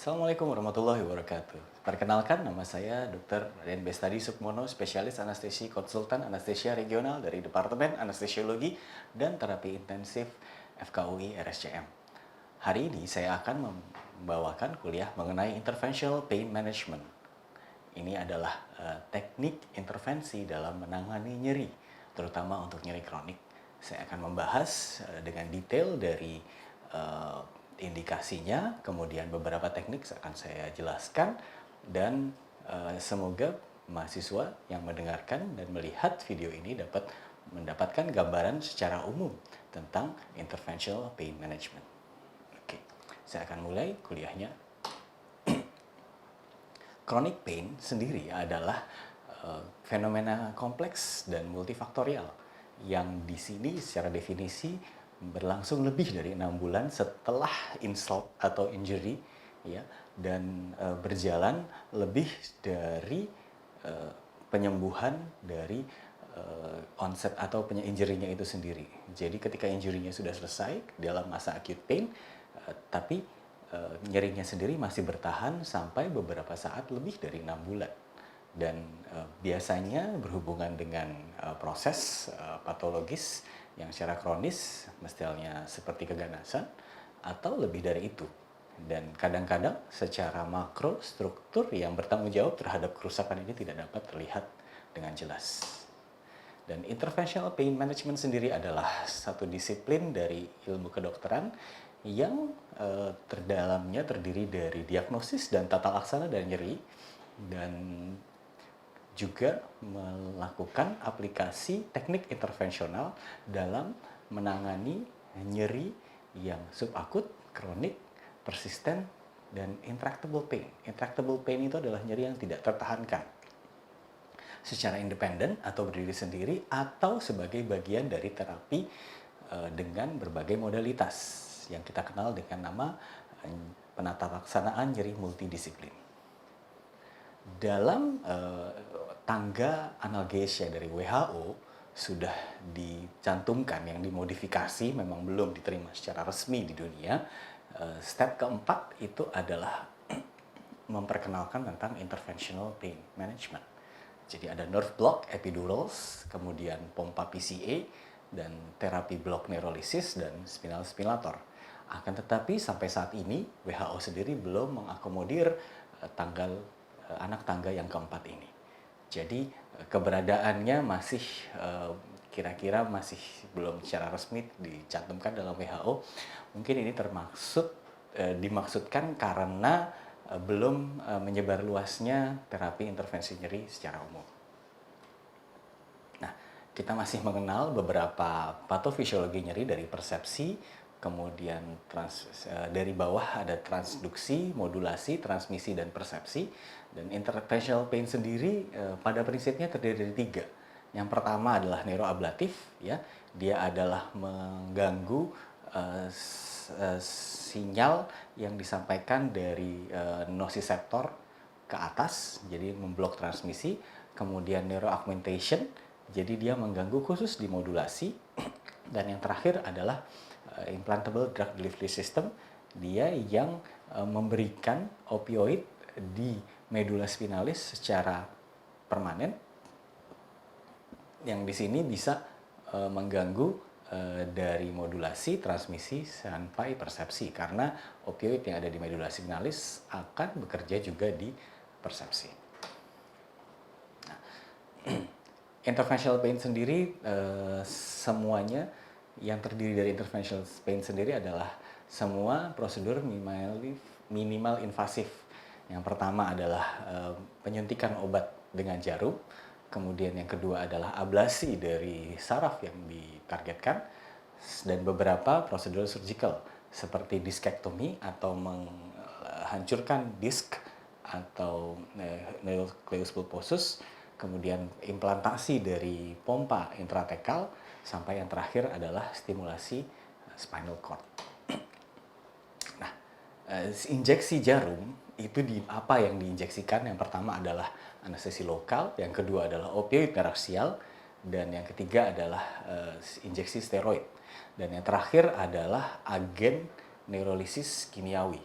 Assalamualaikum warahmatullahi wabarakatuh. Perkenalkan, nama saya Dr. Raden Bestadi Sukmono, spesialis anestesi konsultan anestesia regional dari Departemen Anestesiologi dan Terapi Intensif FKUI RSCM. Hari ini saya akan membawakan kuliah mengenai Interventional Pain Management. Ini adalah teknik intervensi dalam menangani nyeri, terutama untuk nyeri kronik. Saya akan membahas dengan detail dari indikasinya, kemudian beberapa teknik akan saya jelaskan, dan semoga mahasiswa yang mendengarkan dan melihat video ini dapat mendapatkan gambaran secara umum tentang interventional pain management. Oke, saya akan mulai kuliahnya. Chronic pain sendiri adalah fenomena kompleks dan multifaktorial yang di sini secara definisi berlangsung lebih dari 6 bulan setelah insult atau injury, ya, dan berjalan lebih dari penyembuhan dari onset atau injury-nya itu sendiri. Jadi ketika injury-nya sudah selesai dalam masa acute pain, tapi nyerinya sendiri masih bertahan sampai beberapa saat lebih dari 6 bulan. Dan biasanya berhubungan dengan proses patologis yang secara kronis, misalnya seperti keganasan, atau lebih dari itu. Dan kadang-kadang secara makro, struktur yang bertanggung jawab terhadap kerusakan ini tidak dapat terlihat dengan jelas. Dan interventional pain management sendiri adalah satu disiplin dari ilmu kedokteran yang terdalamnya terdiri dari diagnosis dan tata laksana dari nyeri, dan juga melakukan aplikasi teknik intervensional dalam menangani nyeri yang subakut, kronik, persisten, dan intractable pain. Intractable pain itu adalah nyeri yang tidak tertahankan secara independen atau berdiri sendiri atau sebagai bagian dari terapi dengan berbagai modalitas yang kita kenal dengan nama penata laksanaan nyeri multidisiplin. Dalam tangga analgesia dari WHO sudah dicantumkan, yang dimodifikasi, memang belum diterima secara resmi di dunia. Step keempat itu adalah memperkenalkan tentang interventional pain management. Jadi ada nerve block, epidurals, kemudian pompa PCA, dan terapi block neurolisis dan spinal stimulator. Akan tetapi sampai saat ini WHO sendiri belum mengakomodir anak tangga yang keempat ini. Jadi keberadaannya masih kira-kira masih belum secara resmi dicantumkan dalam WHO. Mungkin ini dimaksudkan karena belum menyebar luasnya terapi intervensi nyeri secara umum. Nah, kita masih mengenal beberapa patofisiologi nyeri dari persepsi, kemudian dari bawah ada transduksi, modulasi, transmisi, dan persepsi. Dan interventional pain sendiri pada prinsipnya terdiri dari 3. Yang pertama adalah neuroablatif, ya. Dia adalah mengganggu sinyal yang disampaikan dari nociceptor ke atas, jadi memblok transmisi. Kemudian neuroaugmentation, jadi dia mengganggu khusus di modulasi. Dan yang terakhir adalah implantable drug delivery system, dia yang memberikan opioid di medula spinalis secara permanen, yang di sini bisa mengganggu dari modulasi, transmisi, sampai persepsi, karena opioid yang ada di medula spinalis akan bekerja juga di persepsi. Nah, interventional pain sendiri semuanya yang terdiri dari interventional pain sendiri adalah semua prosedur minimal invasif. Yang pertama adalah penyuntikan obat dengan jarum, kemudian yang kedua adalah ablasi dari saraf yang ditargetkan, dan beberapa prosedur surgical seperti diskektomi atau menghancurkan disk atau nucleus pulposus, kemudian implantasi dari pompa intratekal, sampai yang terakhir adalah stimulasi spinal cord. Nah, injeksi jarum itu apa yang diinjeksikan? Yang pertama adalah anestesi lokal, yang kedua adalah opioid paraksial, dan yang ketiga adalah injeksi steroid. Dan yang terakhir adalah agen neurolisis kimiawi.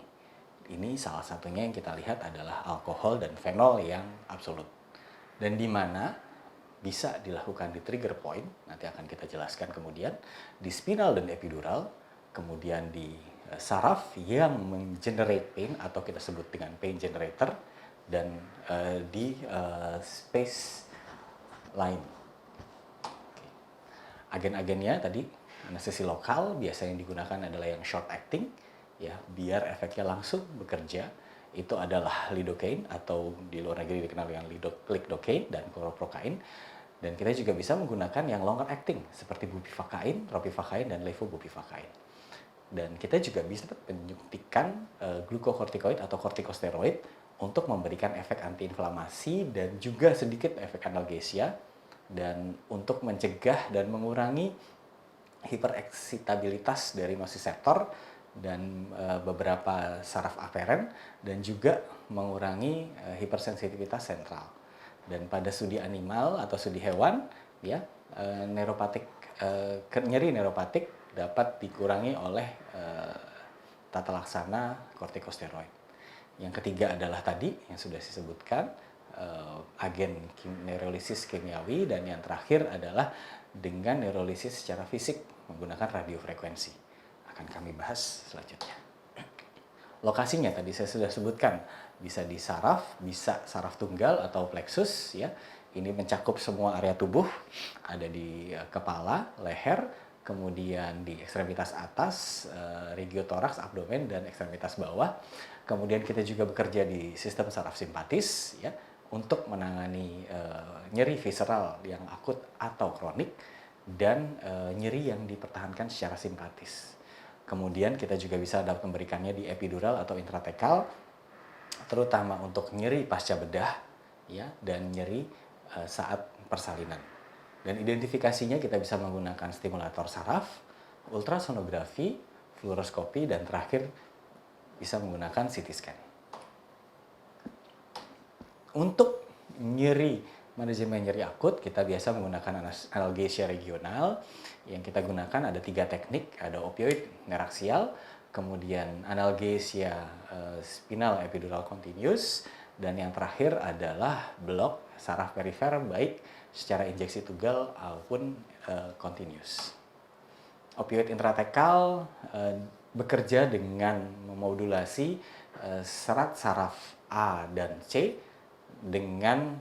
Ini salah satunya yang kita lihat adalah alkohol dan fenol yang absolut. Dan di mana bisa dilakukan di trigger point, nanti akan kita jelaskan kemudian, di spinal dan epidural, kemudian di saraf yang menggenerate pain atau kita sebut dengan pain generator, dan di space line. Agen-agennya tadi, anestesi lokal biasanya yang digunakan adalah yang short acting, ya, biar efeknya langsung bekerja. Itu adalah lidocaine atau di luar negeri dikenal dengan lidocaine dan chloroprocaine. Dan kita juga bisa menggunakan yang longer acting seperti bupivacain, ropivacain, dan levobupivacain. Dan kita juga bisa menyuntikkan glukokortikoid atau kortikosteroid untuk memberikan efek antiinflamasi dan juga sedikit efek analgesia, dan untuk mencegah dan mengurangi hipereksitabilitas dari nociceptor dan beberapa saraf aferen, dan juga mengurangi hipersensitivitas sentral. Dan pada studi animal atau studi hewan, ya, nyeri neuropatik dapat dikurangi oleh tata laksana kortikosteroid. Yang ketiga adalah tadi yang sudah disebutkan, agen neurolisis kimiawi, dan yang terakhir adalah dengan neurolisis secara fisik menggunakan radiofrekuensi. Akan kami bahas selanjutnya. Lokasinya tadi saya sudah sebutkan, bisa di saraf, bisa saraf tunggal atau plexus, ya. Ini mencakup semua area tubuh, ada di kepala, leher, kemudian di ekstremitas atas, regiotoraks, abdomen, dan ekstremitas bawah. Kemudian kita juga bekerja di sistem saraf simpatis, ya, untuk menangani nyeri visceral yang akut atau kronik, dan nyeri yang dipertahankan secara simpatis. Kemudian kita juga bisa dapat memberikannya di epidural atau intratekal, terutama untuk nyeri pasca bedah, ya, dan nyeri saat persalinan. Dan identifikasinya kita bisa menggunakan stimulator saraf, ultrasonografi, fluoroskopi, dan terakhir bisa menggunakan CT scan. Untuk manajemen nyeri akut, kita biasa menggunakan analgesia regional. Yang kita gunakan ada 3 teknik, ada opioid neraksial, kemudian analgesia spinal epidural continuous, dan yang terakhir adalah blok saraf perifer baik secara injeksi tunggal maupun continuous. Opioid intratekal bekerja dengan memodulasi serat saraf A dan C dengan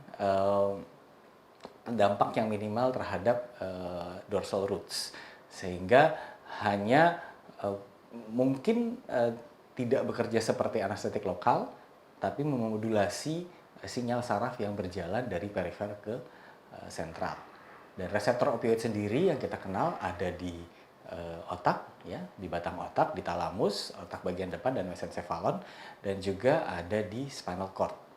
dampak yang minimal terhadap dorsal roots, sehingga hanya mungkin tidak bekerja seperti anestetik lokal, tapi memodulasi sinyal saraf yang berjalan dari perifer ke sentral. Dan reseptor opioid sendiri yang kita kenal ada di otak, ya, di batang otak, di talamus, otak bagian depan dan mesencephalon, dan juga ada di spinal cord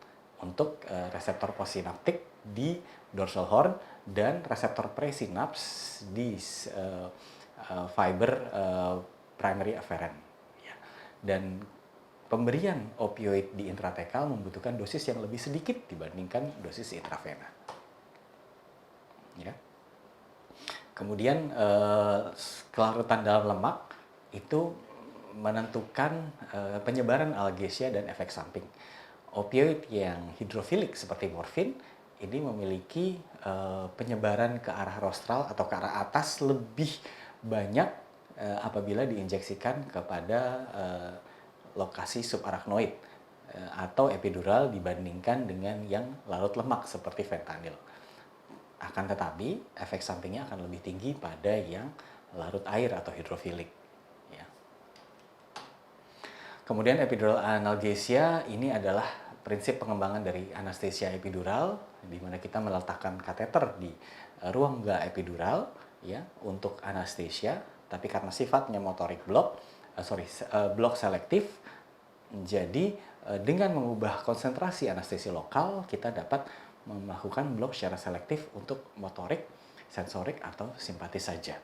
untuk reseptor postsinaptik di dorsal horn dan reseptor presinaps di fiber primary afferent. Ya. Dan pemberian opioid di intratekal membutuhkan dosis yang lebih sedikit dibandingkan dosis intravena. Ya. Kemudian kelarutan dalam lemak itu menentukan penyebaran analgesia dan efek samping. Opioid yang hidrofilik seperti morfin ini memiliki penyebaran ke arah rostral atau ke arah atas lebih banyak apabila diinjeksikan kepada lokasi subarachnoid atau epidural dibandingkan dengan yang larut lemak seperti fentanyl. Akan tetapi efek sampingnya akan lebih tinggi pada yang larut air atau hidrofilik. Ya. Kemudian epidural analgesia ini adalah prinsip pengembangan dari anestesia epidural, di mana kita meletakkan kateter di ruang epidural, ya, untuk anestesia, tapi karena sifatnya motorik blok selektif, jadi dengan mengubah konsentrasi anestesi lokal kita dapat melakukan blok secara selektif untuk motorik, sensorik, atau simpatis saja.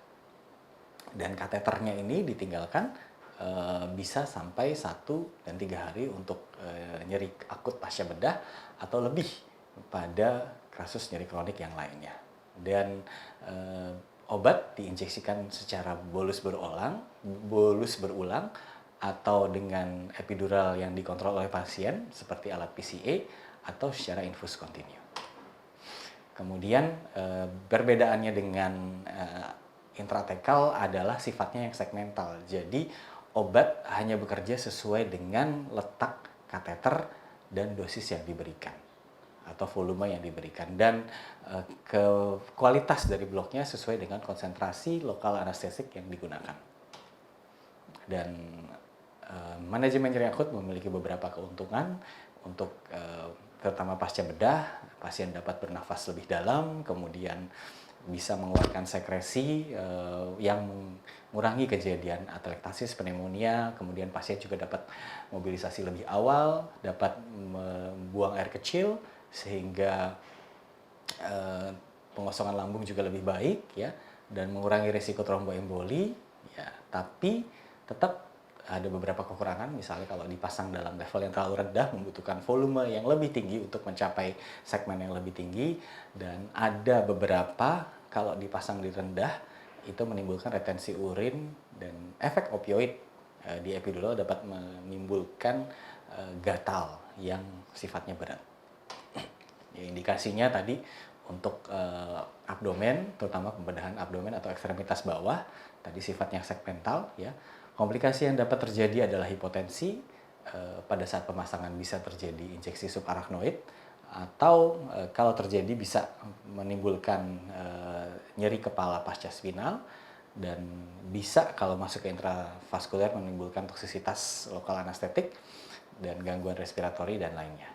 Dan kateternya ini ditinggalkan bisa sampai 1 dan 3 hari untuk nyeri akut pasca bedah atau lebih pada kasus nyeri kronik yang lainnya. Dan obat diinjeksikan secara bolus berulang atau dengan epidural yang dikontrol oleh pasien seperti alat PCA atau secara infus kontinu. Kemudian perbedaannya dengan intratekal adalah sifatnya yang segmental. Jadi obat hanya bekerja sesuai dengan letak kateter dan dosis yang diberikan atau volume yang diberikan, dan kualitas dari bloknya sesuai dengan konsentrasi lokal anestesik yang digunakan. Dan manajemen nyeri akut memiliki beberapa keuntungan untuk terutama pasca bedah. Pasien dapat bernafas lebih dalam, kemudian bisa mengeluarkan sekresi yang mengurangi kejadian atelektasis, pneumonia. Kemudian pasien juga dapat mobilisasi lebih awal, dapat membuang air kecil sehingga pengosongan lambung juga lebih baik, ya, dan mengurangi risiko tromboemboli, ya. Tapi tetap ada beberapa kekurangan, misalnya kalau dipasang dalam level yang terlalu rendah membutuhkan volume yang lebih tinggi untuk mencapai segmen yang lebih tinggi, dan ada beberapa kalau dipasang di rendah itu menimbulkan retensi urin, dan efek opioid di epidural dapat menimbulkan gatal yang sifatnya berat. Ya, indikasinya tadi untuk abdomen, terutama pembedahan abdomen atau ekstremitas bawah, tadi sifatnya segmental, ya. Komplikasi yang dapat terjadi adalah hipotensi, pada saat pemasangan bisa terjadi injeksi subarachnoid, atau kalau terjadi bisa menimbulkan nyeri kepala pasca spinal, dan bisa kalau masuk ke intravaskuler menimbulkan toksisitas lokal anestetik dan gangguan respiratori dan lainnya.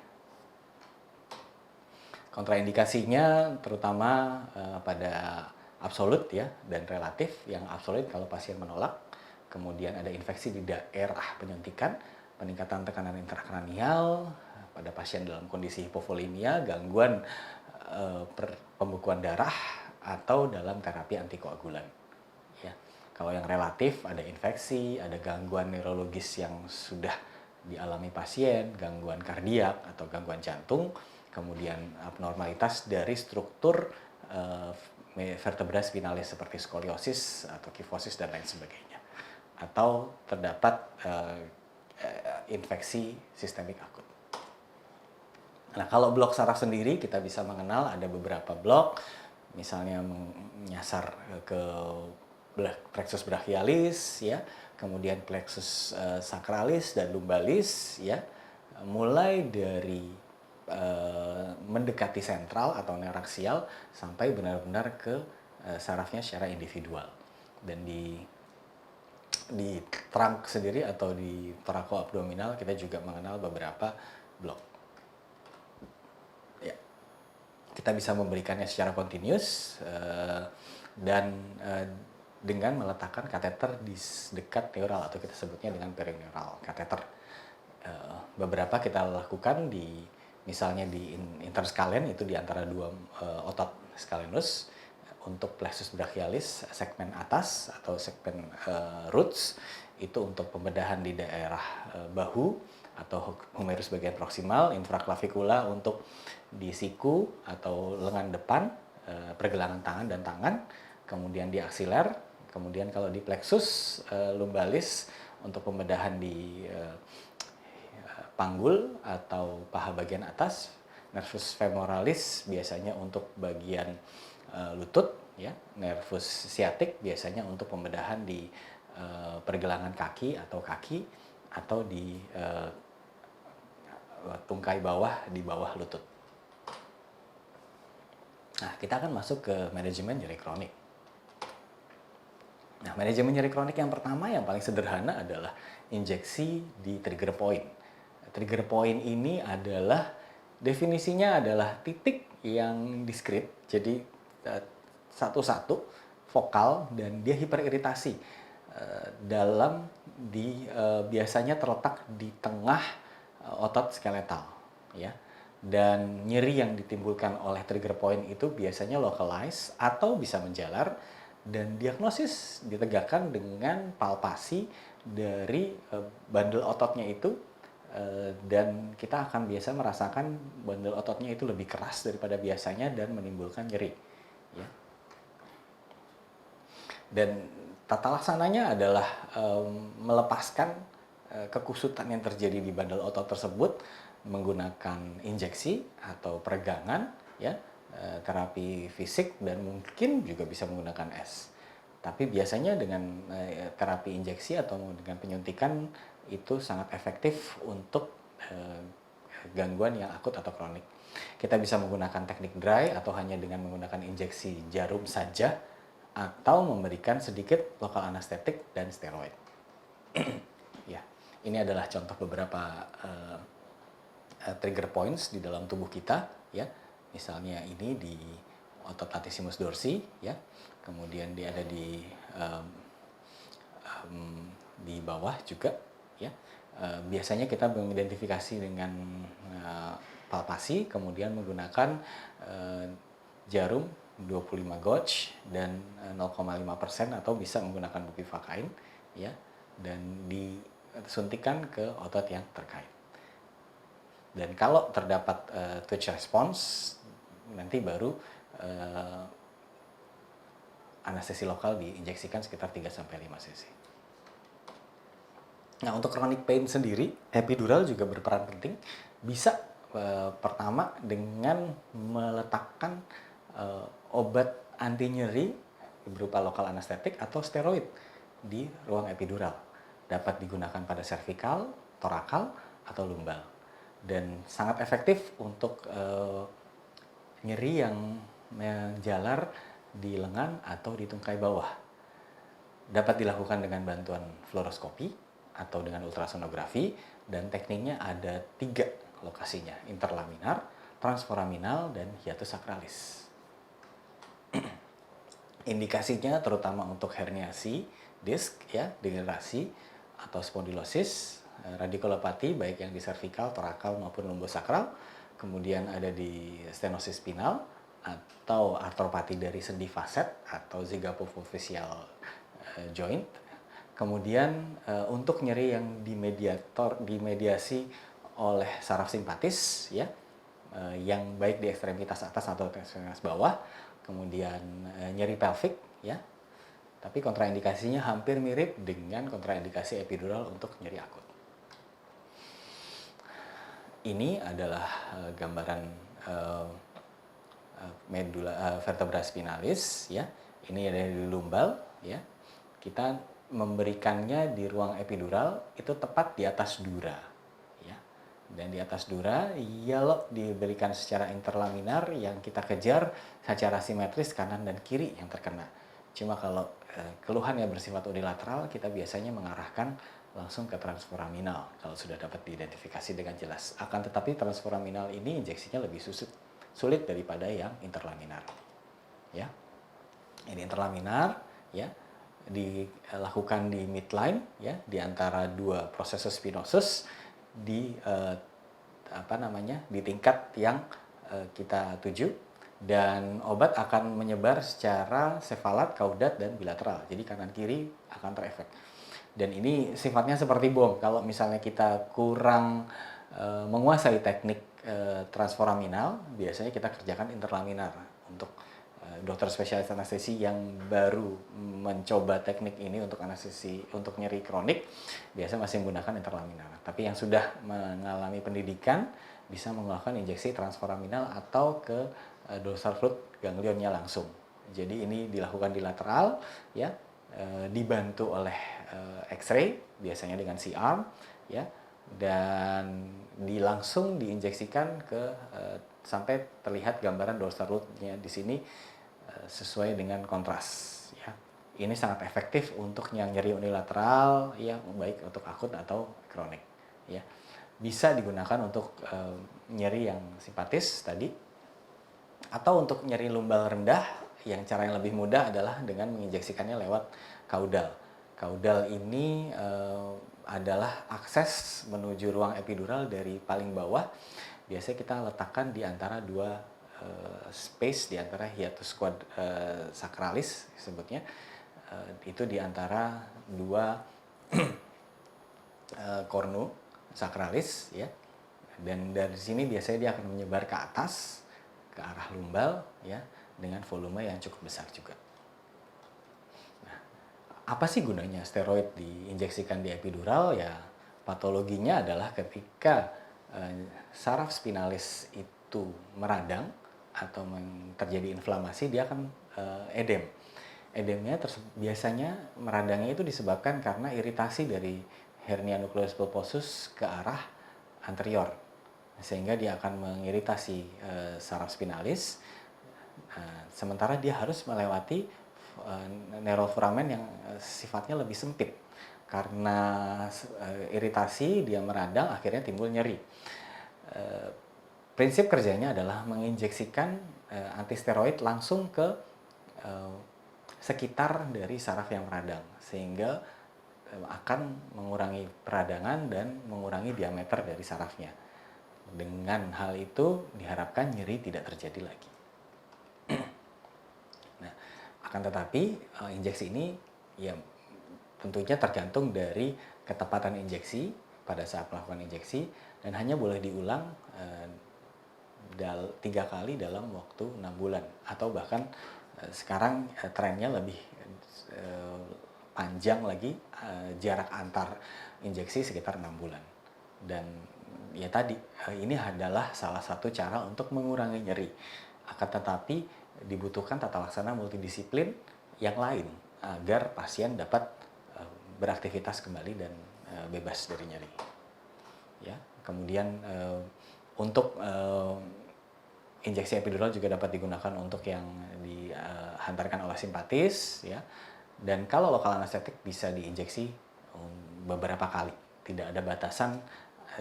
Kontraindikasinya terutama pada absolut, ya, dan relatif. Yang absolut kalau pasien menolak, kemudian ada infeksi di daerah penyuntikan, peningkatan tekanan intrakranial pada pasien dalam kondisi hipovolemia, gangguan pembekuan darah, atau dalam terapi antikoagulan. Ya. Kalau yang relatif ada infeksi, ada gangguan neurologis yang sudah dialami pasien, gangguan kardiak atau gangguan jantung, kemudian abnormalitas dari struktur vertebra spinalis seperti skoliosis atau kifosis dan lain sebagainya, atau terdapat infeksi sistemik akut. Nah, kalau blok saraf sendiri kita bisa mengenal ada beberapa blok, misalnya menyasar ke plexus brachialis, ya, kemudian plexus sacralis dan lumbalis, ya, mulai dari mendekati sentral atau neuraksial sampai benar-benar ke sarafnya secara individual. Dan di trunk sendiri atau di torakoabdominal kita juga mengenal beberapa blok. Ya, kita bisa memberikannya secara kontinus dan dengan meletakkan kateter di dekat neural atau kita sebutnya dengan perineural kateter. Beberapa kita lakukan misalnya di interscalene, itu di antara dua otot scalenus. Untuk plexus brachialis segmen atas atau segmen roots itu untuk pembedahan di daerah bahu atau humerus bagian proksimal, infraklavicula untuk di siku atau lengan depan, pergelangan tangan dan tangan, kemudian di aksiler, kemudian kalau di plexus lumbalis untuk pembedahan di panggul atau paha bagian atas, nervus femoralis biasanya untuk bagian lutut, ya, nervus sciatic biasanya untuk pembedahan di pergelangan kaki atau di tungkai bawah di bawah lutut. Nah, kita akan masuk ke manajemen nyeri kronik. Nah, manajemen nyeri kronik yang pertama yang paling sederhana adalah injeksi di trigger point. Trigger point ini adalah definisinya adalah titik yang diskrit, jadi satu-satu vokal, dan dia hiperiritasi biasanya terletak di tengah otot skeletal, ya. Dan nyeri yang ditimbulkan oleh trigger point itu biasanya localized atau bisa menjalar, dan diagnosis ditegakkan dengan palpasi dari bandel ototnya itu. Dan kita akan biasa merasakan bandel ototnya itu lebih keras daripada biasanya dan menimbulkan nyeri, ya. Dan tata laksananya adalah melepaskan kekusutan yang terjadi di bandel otot tersebut menggunakan injeksi atau peregangan, ya, terapi fisik, dan mungkin juga bisa menggunakan es. Tapi biasanya dengan terapi injeksi atau dengan penyuntikan itu sangat efektif untuk gangguan yang akut atau kronik. Kita bisa menggunakan teknik dry atau hanya dengan menggunakan injeksi jarum saja, atau memberikan sedikit lokal anestetik dan steroid. Ya, ini adalah contoh beberapa trigger points di dalam tubuh kita, ya. Misalnya ini di otot latissimus dorsi, ya. Kemudian dia ada di bawah juga, ya. Biasanya kita mengidentifikasi dengan palpasi, kemudian menggunakan jarum 25 gauge dan 0,5% atau bisa menggunakan bupivacain, ya, dan disuntikan ke otot yang terkait. Dan kalau terdapat touch response, nanti baru anestesi lokal diinjeksikan sekitar 3-5 cc. Nah, untuk chronic pain sendiri, epidural juga berperan penting. Bisa pertama dengan meletakkan obat anti nyeri berupa lokal anestetik atau steroid di ruang epidural. Dapat digunakan pada cervical, torakal, atau lumbal. Dan sangat efektif untuk nyeri yang menjalar di lengan atau di tungkai bawah. Dapat dilakukan dengan bantuan fluoroskopi atau dengan ultrasonografi, dan tekniknya ada 3 lokasinya: interlaminar, transforaminal, dan hiatus sacralis. Indikasinya terutama untuk herniasi disk, ya, degenerasi atau spondilosis, radikulopati baik yang di cervical, torakal maupun lumbosakral, kemudian ada di stenosis spinal atau artropati dari sendi faset atau zygapophyseal joint. Kemudian untuk nyeri yang dimediasi oleh saraf simpatis, ya, yang baik di ekstremitas atas atau ekstremitas bawah. Kemudian nyeri pelvic, ya. Tapi kontraindikasinya hampir mirip dengan kontraindikasi epidural untuk nyeri akut. Ini adalah gambaran medula vertebra spinalis, ya. Ini ada di lumbal, ya. Kita memberikannya di ruang epidural itu tepat di atas dura, ya. Dan di atas dura, kalau diberikan secara interlaminar, yang kita kejar secara simetris kanan dan kiri yang terkena. Cuma kalau keluhan yang bersifat unilateral, kita biasanya mengarahkan langsung ke transforaminal kalau sudah dapat diidentifikasi dengan jelas. Akan tetapi transforaminal ini injeksinya lebih sulit daripada yang interlaminar, ya. Ini interlaminar, ya, dilakukan di midline, ya, di antara 2 processus spinosus di di tingkat yang kita tuju, dan obat akan menyebar secara sefalat, kaudat, dan bilateral. Jadi kanan kiri akan terefek. Dan ini sifatnya seperti bom. Kalau misalnya kita kurang menguasai teknik transforaminal, biasanya kita kerjakan interlaminar. Untuk dokter spesialis anestesi yang baru mencoba teknik ini untuk anestesi untuk nyeri kronik, biasa masih menggunakan interlaminar. Tapi yang sudah mengalami pendidikan bisa menggunakan injeksi transforaminal atau ke dorsal root ganglionnya langsung. Jadi ini dilakukan di lateral, ya, dibantu oleh X-ray, biasanya dengan C-arm, ya, dan langsung diinjeksikan ke sampai terlihat gambaran dorsal root-nya di sini sesuai dengan kontras, ya. Ini sangat efektif untuk yang nyeri unilateral, ya, baik untuk akut atau kronik, ya. Bisa digunakan untuk nyeri yang simpatis tadi, atau untuk nyeri lumbal rendah, yang cara yang lebih mudah adalah dengan menginjeksikannya lewat kaudal. Kaudal ini adalah akses menuju ruang epidural dari paling bawah. Biasanya kita letakkan di antara 2 space, di antara hiatus sacralis sebutnya, itu di antara 2 cornu sacralis, ya. Dan dari sini biasanya dia akan menyebar ke atas ke arah lumbal, ya, dengan volume yang cukup besar juga. Nah, apa sih gunanya steroid diinjeksikan di epidural? Ya, Patologinya adalah ketika saraf spinalis itu meradang atau terjadi inflamasi, dia akan edem. Edemnya biasanya meradangnya itu disebabkan karena iritasi dari hernia nucleus pulposus ke arah anterior, sehingga dia akan mengiritasi saraf spinalis. Sementara dia harus melewati neuroforamen yang sifatnya lebih sempit. Karena iritasi, dia meradang, akhirnya timbul nyeri. Prinsip kerjanya adalah menginjeksikan antisteroid langsung ke sekitar dari saraf yang meradang, sehingga akan mengurangi peradangan dan mengurangi diameter dari sarafnya. Dengan hal itu diharapkan nyeri tidak terjadi lagi. Nah, akan tetapi injeksi ini ya tentunya tergantung dari ketepatan injeksi pada saat melakukan injeksi, dan hanya boleh diulang 3 kali dalam waktu 6 bulan, atau bahkan sekarang trennya lebih panjang lagi, jarak antar injeksi sekitar 6 bulan. Dan ya tadi, ini adalah salah satu cara untuk mengurangi nyeri. Akan tetapi dibutuhkan tata laksana multidisiplin yang lain agar pasien dapat beraktivitas kembali dan bebas dari nyeri. Ya, kemudian untuk injeksi epidural juga dapat digunakan untuk yang dihantarkan oleh simpatis, ya. Dan kalau lokal anestetik bisa diinjeksi beberapa kali, tidak ada batasan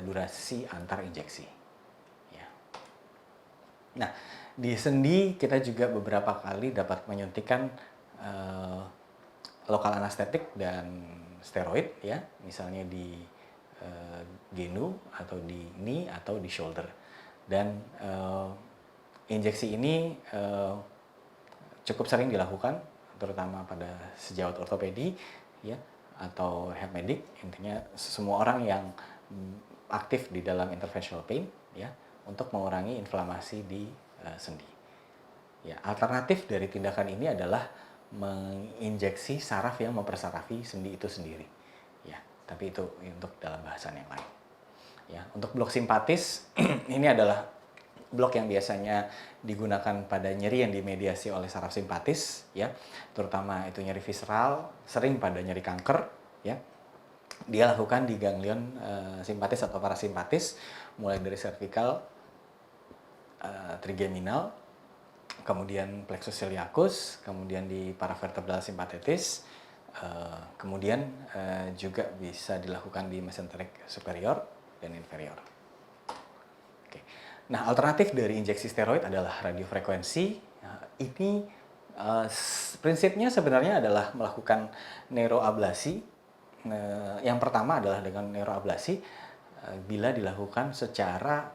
durasi antar injeksi. Ya. Nah, di sendi kita juga beberapa kali dapat menyuntikkan lokal anestetik dan steroid, ya, misalnya di genu atau di knee atau di shoulder. Dan injeksi ini cukup sering dilakukan, terutama pada sejawat ortopedi, ya, atau hemmedik. Intinya semua orang yang aktif di dalam interventional pain, ya, untuk mengurangi inflamasi di sendi. Ya, alternatif dari tindakan ini adalah menginjeksi saraf yang mempersarafi sendi itu sendiri. Ya, tapi itu untuk dalam bahasan yang lain. Ya, untuk blok simpatis ini adalah blok yang biasanya digunakan pada nyeri yang dimediasi oleh saraf simpatis, ya, terutama itu nyeri visceral, sering pada nyeri kanker, ya. Dia lakukan di ganglion simpatis atau parasimpatis, mulai dari cervical, trigeminal, kemudian plexus ciliacus, kemudian di paravertebral simpatetis, kemudian juga bisa dilakukan di mesenteric superior dan inferior. Oke. Nah, alternatif dari injeksi steroid adalah radiofrekuensi. Ini prinsipnya sebenarnya adalah melakukan neuroablasi. Yang pertama adalah dengan neuroablasi bila dilakukan secara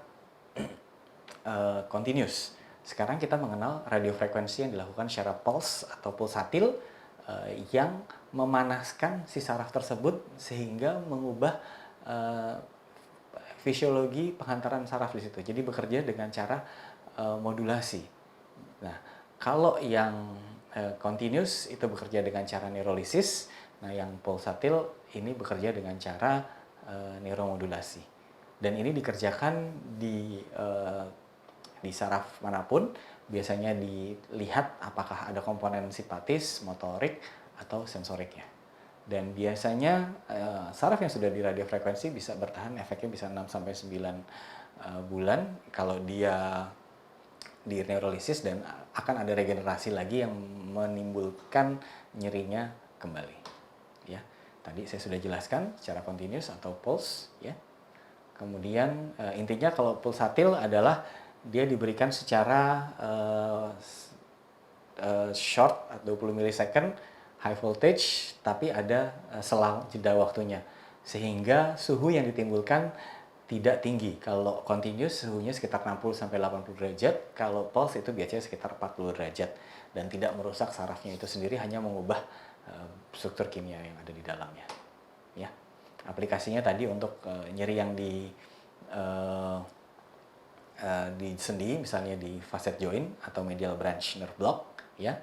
continuous. Sekarang kita mengenal radiofrekuensi yang dilakukan secara pulse atau pulsatil yang memanaskan si saraf tersebut sehingga mengubah fisiologi penghantaran saraf di situ. Jadi bekerja dengan cara modulasi. Nah, kalau yang continuous itu bekerja dengan cara neurolisis. Nah, yang pulsatil ini bekerja dengan cara neuromodulasi. Dan ini dikerjakan di saraf manapun, biasanya dilihat apakah ada komponen simpatis, motorik, atau sensoriknya. Dan biasanya saraf yang sudah di radiofrekuensi bisa bertahan, efeknya bisa 6-9 bulan kalau dia di neurolisis, dan akan ada regenerasi lagi yang menimbulkan nyerinya kembali. Ya, tadi saya sudah jelaskan secara continuous atau pulse, ya. Kemudian intinya kalau pulsatil adalah dia diberikan secara short 20 milisecond high voltage, tapi ada selang jeda waktunya, sehingga suhu yang ditimbulkan tidak tinggi. Kalau continuous suhunya sekitar 60-80 derajat, kalau pulse itu biasanya sekitar 40 derajat, dan tidak merusak sarafnya itu sendiri, hanya mengubah struktur kimia yang ada di dalamnya. Ya, aplikasinya tadi untuk nyeri yang di sendi, misalnya di facet joint atau medial branch nerve block, ya.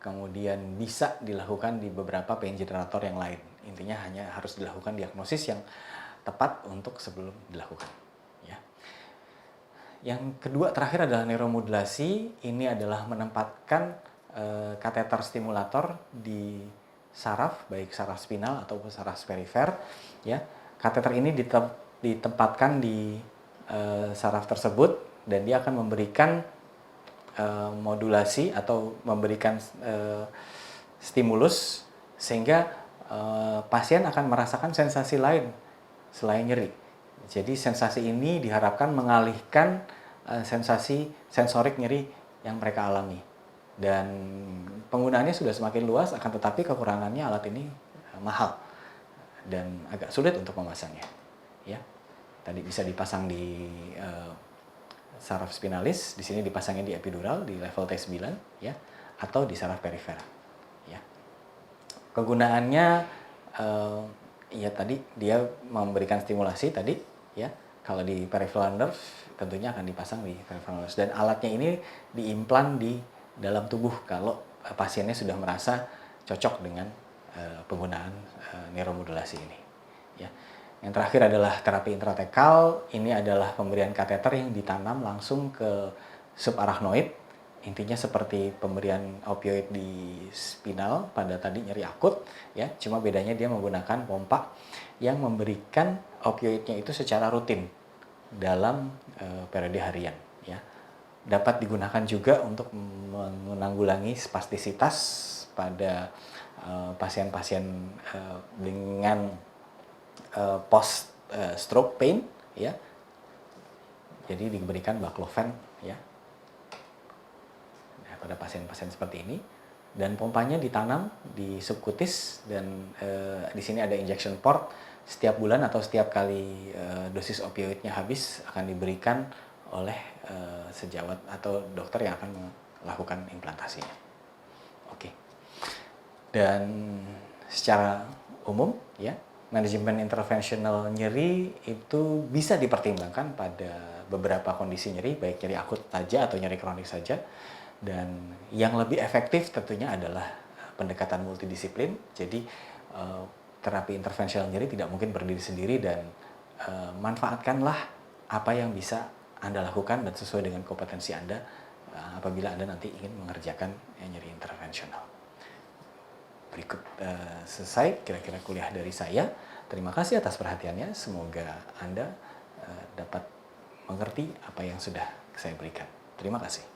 Kemudian bisa dilakukan di beberapa pain generator yang lain. Intinya hanya harus dilakukan diagnosis yang tepat untuk sebelum dilakukan. Ya. Yang kedua terakhir adalah neuromodulasi. Ini adalah menempatkan kateter stimulator di saraf, baik saraf spinal ataupun saraf perifer. Ya, kateter ini ditempatkan di saraf tersebut dan dia akan memberikan modulasi atau memberikan stimulus sehingga pasien akan merasakan sensasi lain selain nyeri. Jadi sensasi ini diharapkan mengalihkan sensasi sensorik nyeri yang mereka alami. Dan penggunaannya sudah semakin luas, akan tetapi kekurangannya alat ini mahal dan agak sulit untuk memasangnya. Ya, tadi bisa dipasang di saraf spinalis, di sini dipasangnya di epidural di level T9, ya, atau di saraf perifer. Ya. Kegunaannya ya tadi dia memberikan stimulasi tadi, ya. Kalau di peripheral nerve tentunya akan dipasang di peripheral nerve dan alatnya ini diimplan di dalam tubuh kalau pasiennya sudah merasa cocok dengan penggunaan neuromodulasi ini. Ya. Yang terakhir adalah terapi intratekal. Ini adalah pemberian kateter yang ditanam langsung ke subarachnoid. Intinya seperti pemberian opioid di spinal pada tadi nyeri akut, ya. Cuma bedanya dia menggunakan pompa yang memberikan opioidnya itu secara rutin dalam periode harian, ya. Dapat digunakan juga untuk menanggulangi spastisitas pada pasien-pasien dengan post stroke pain, ya. Jadi diberikan baclofen, ya, pada pasien-pasien seperti ini, dan pompanya ditanam di subkutis dan di sini ada injection port. Setiap bulan atau setiap kali dosis opioidnya habis akan diberikan oleh sejawat atau dokter yang akan melakukan implantasinya. Oke. Dan secara umum, ya, manajemen intervensional nyeri itu bisa dipertimbangkan pada beberapa kondisi nyeri, baik nyeri akut saja atau nyeri kronik saja. Dan yang lebih efektif tentunya adalah pendekatan multidisiplin. Jadi terapi intervensional nyeri tidak mungkin berdiri sendiri dan manfaatkanlah apa yang bisa Anda lakukan dan sesuai dengan kompetensi Anda apabila Anda nanti ingin mengerjakan nyeri intervensional. Berikut selesai kira-kira kuliah dari saya. Terima kasih atas perhatiannya. Semoga Anda dapat mengerti apa yang sudah saya berikan. Terima kasih.